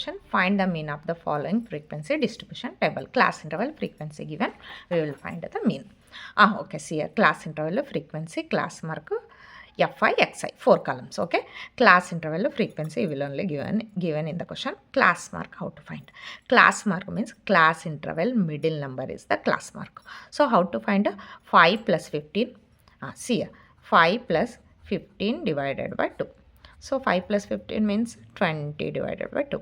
question, find the mean of the following frequency distribution table. Class interval frequency given, we will find the mean. Okay, see here, class interval frequency, class mark Fi, Xi, 4 columns, okay. Class interval frequency will only given in the question. Class mark, how to find? Class mark means class interval middle number is the class mark. So how to find 5 plus 15? See here, 5 plus 15 divided by 2. So 5 plus 15 means 20 divided by 2.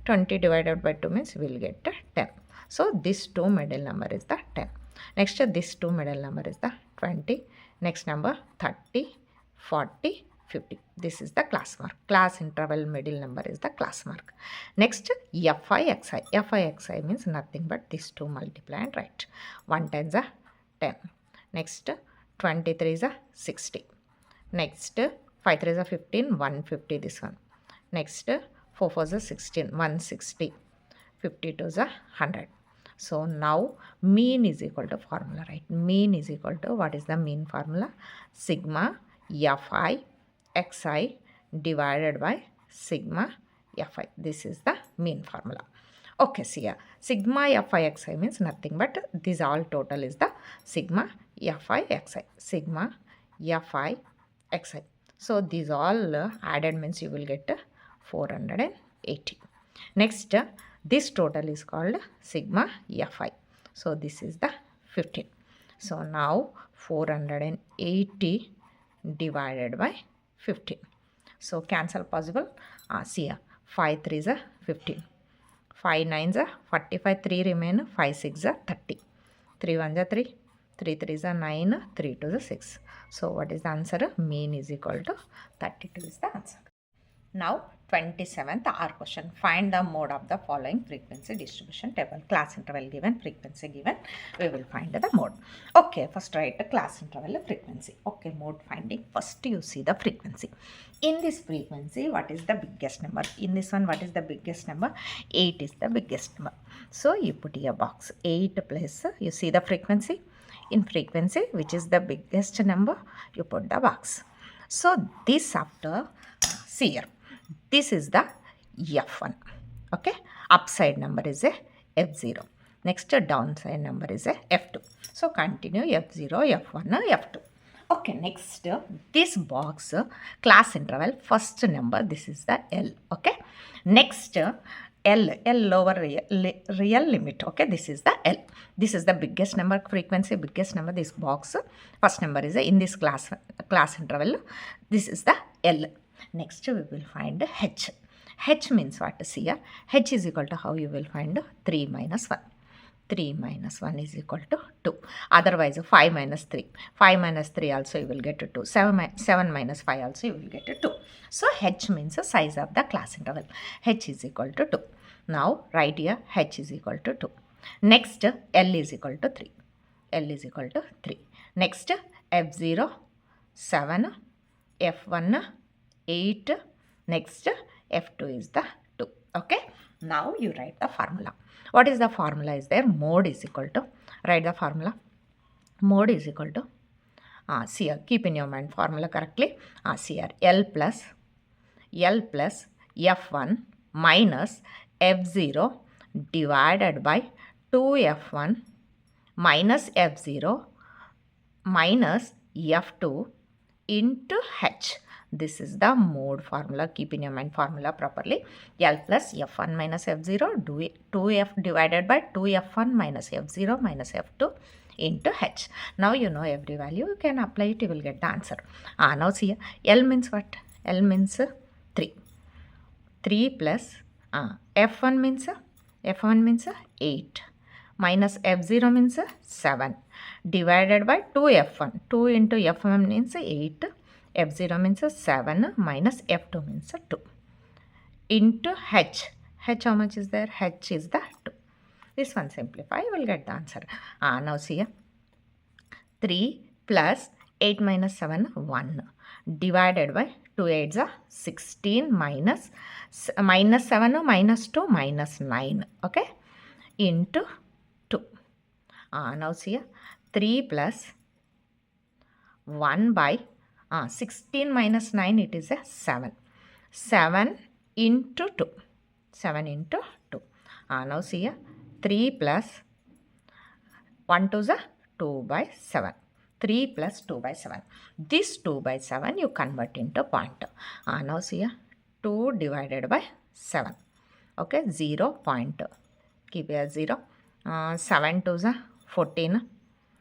20 divided by 2 means we will get 10. So this 2 middle number is the 10. Next this 2 middle number is the 20. Next number 30, 40, 50. This is the class mark. Class interval middle number is the class mark. Next Fi, Xi. Fi, Xi means nothing but this 2 multiply and write. 1 times 10. Next 23 is 60. Next 5 3 is 15, 150 this one. Next 4 4 is 16, 160. 52 is 100. So now mean is equal to formula, right? Mean is equal to, what is the mean formula? Sigma Fi Xi divided by sigma Fi. This is the mean formula. Okay, see here, sigma Fi Xi means nothing but this all total is the sigma Fi Xi. Sigma Fi Xi. So these all added means you will get 480. Next, this total is called sigma Fi. So this is the 15. So now 480 divided by 15. So cancel possible. See here, 5 3 is 15. 5 9 is 45, 3 remain, 5 6 is 30. 3 1 is 3, 3 3 is 9, 3 2 is 6. So what is the answer? Mean is equal to 32 is the answer. Now 27th R question. Find the mode of the following frequency distribution table. Class interval given, frequency given. We will find the mode. Okay, first write the class interval frequency. Okay, mode finding. First you see the frequency. In this frequency, what is the biggest number? In this one, what is the biggest number? 8 is the biggest number. So you put here box 8 plus, you see the frequency. In frequency, which is the biggest number, you put the box. So this after, see here, this is the F1, okay. Upside number is a F0. Next downside number is a F2. So continue F0, F1, F2. Okay, next this box class interval first number, this is the L, okay. Next L over real limit, okay. This is the L. This is the biggest number, frequency biggest number. This box first number is in this class interval. This is the L. Next we will find H. H means what? See here, H is equal to, how you will find 3 minus 1. 3 minus 1 is equal to 2. Otherwise 5 minus 3. 5 minus 3 also you will get 2. 7 minus 5 also you will get 2. So H means the size of the class interval. H is equal to 2. Now write here H is equal to 2. Next L is equal to 3. L is equal to 3. Next F0 7, F1 8. Next F2 is the 2. Okay. Now you write the formula. What is the formula is there? Mode is equal to, write the formula. Mode is equal to, see here, keep in your mind formula correctly. See here, L plus F1 minus F0 divided by 2F1 minus F0 minus F2 into H. This is the mode formula. Keep in your mind formula properly. L plus F1 minus F0, 2F divided by 2F1 minus F0 minus F2 into H. Now you know every value. You can apply it. You will get the answer. Now see here. L means what? L means 3. 3 plus F1 means 8 minus F0 means 7 divided by 2F1. 2 into F1 means 8. F0 means 7 minus F2 means 2 into H. H how much is there? H is the 2. This one simplify, you will get the answer. Now see here. 3 plus 8 minus 7, 1 divided by 2 8s are 16 minus 7 minus 2 minus 9, okay, into 2. Now see here. 3 plus 1 by 16 minus 9, it is a 7. 7 into 2. 7 into 2. Now see here, 3 plus 1 to the 2 by 7. 3 plus 2 by 7. This 2 by 7 you convert into point. Now see here, 2 divided by 7. Okay, 0 point. Keep here 0. 7 to the 14.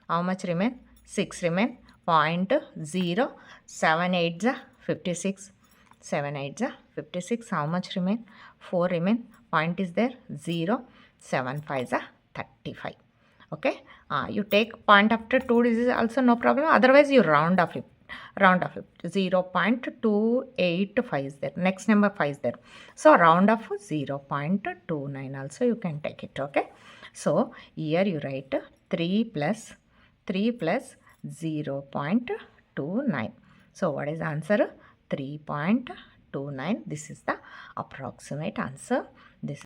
How much remain? 6 remain. Point 0. 7 8 the 56. 7 8 the 56. How much remain? 4 remain. Point is there. 0. 7 5 the 35. Okay. You take point after 2 digits also no problem. Otherwise you round off it. 0.285 is there. Next number 5 is there. So round off 0.29 also you can take it. Okay. So here you write 3 plus 0.29. So what is the answer? 3.29. This is the approximate answer. This